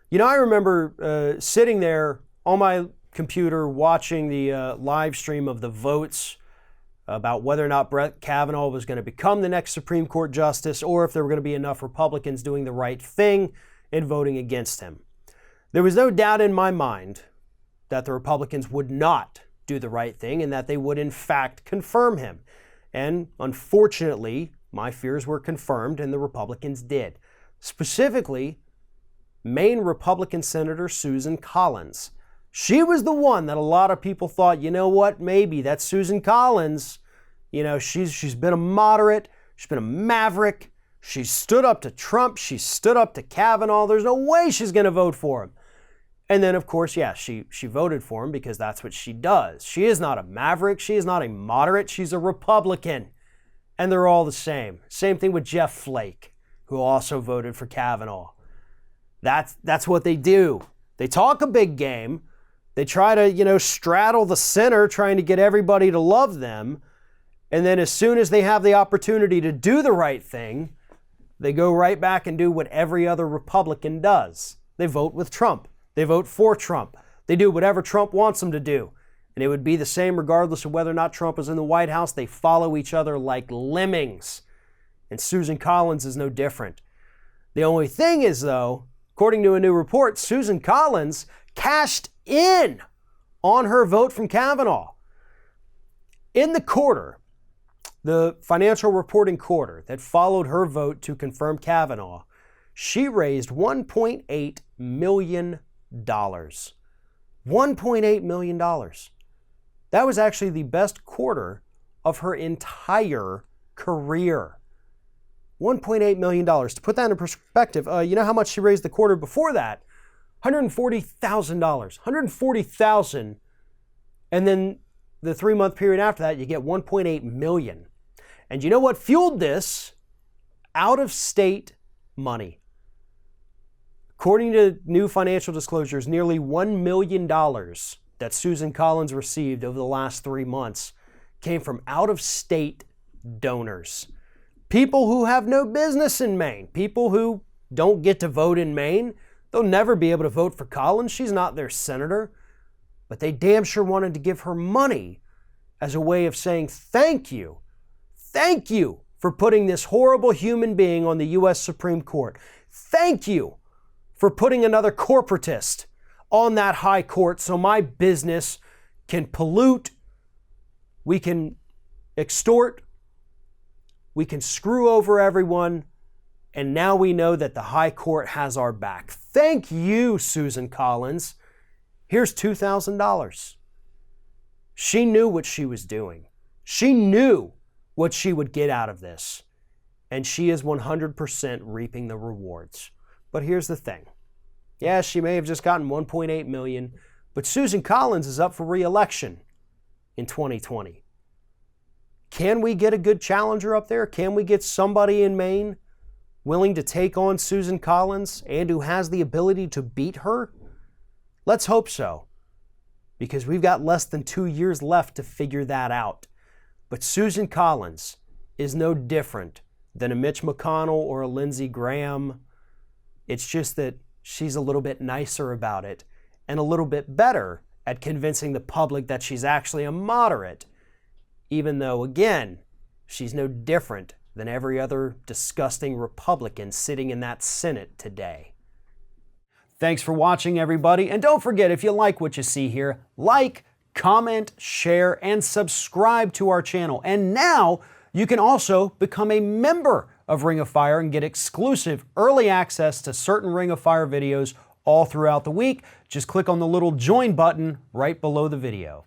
You know, I remember sitting there on my computer watching the live stream of the votes about whether or not Brett Kavanaugh was going to become the next Supreme Court justice, or if there were going to be enough Republicans doing the right thing and voting against him. There was no doubt in my mind that the Republicans would not do the right thing and that they would in fact confirm him. And unfortunately, my fears were confirmed and the Republicans did. Specifically, Maine Republican Senator Susan Collins. She was the one that a lot of people thought, you know what, maybe that's Susan Collins. You know, she's been a moderate, she's been a maverick, she stood up to Trump, she stood up to Kavanaugh. There's no way she's going to vote for him. And then, of course, yeah, she voted for him because that's what she does. She is not a maverick, she is not a moderate, she's a Republican. And they're all the same. Same thing with Jeff Flake, who also voted for Kavanaugh. That's what they do. They talk a big game. They try to, straddle the center, trying to get everybody to love them. And then as soon as they have the opportunity to do the right thing, they go right back and do what every other Republican does. They vote with Trump. They vote for Trump. They do whatever Trump wants them to do. And it would be the same regardless of whether or not Trump is in the White House. They follow each other like lemmings. And Susan Collins is no different. The only thing is, though, according to a new report, Susan Collins cashed in on her vote from Kavanaugh. In the quarter, the financial reporting quarter that followed her vote to confirm Kavanaugh, she raised $1.8 million. $1.8 million. That was actually the best quarter of her entire career. $1.8 million. To put that in perspective, you know how much she raised the quarter before that? $140,000. $140,000. And then the 3-month period after that, you get $1.8 million. And you know what fueled this? Out-of-state money. According to new financial disclosures, nearly $1 million that Susan Collins received over the last 3 months came from out-of-state donors. People who have no business in Maine, people who don't get to vote in Maine. They'll never be able to vote for Collins. She's not their senator. But they damn sure wanted to give her money as a way of saying thank you. Thank you for putting this horrible human being on the U.S. Supreme Court. Thank you for putting another corporatist on that high court so my business can pollute, we can extort, we can screw over everyone, and now we know that the high court has our back. Thank you, Susan Collins. Here's $2,000. She knew what she was doing. She knew what she would get out of this. And she is 100% reaping the rewards. But here's the thing. Yeah, she may have just gotten $1.8 million, but Susan Collins is up for re-election in 2020. Can we get a good challenger up there? Can we get somebody in Maine willing to take on Susan Collins and who has the ability to beat her? Let's hope so, because we've got less than 2 years left to figure that out. But Susan Collins is no different than a Mitch McConnell or a Lindsey Graham. It's just that she's a little bit nicer about it and a little bit better at convincing the public that she's actually a moderate, even though, again, she's no different than every other disgusting Republican sitting in that Senate today. Thanks for watching, everybody. And don't forget, if you like what you see here, like, comment, share, and subscribe to our channel. And now you can also become a member of Ring of Fire and get exclusive early access to certain Ring of Fire videos all throughout the week. Just click on the little join button right below the video.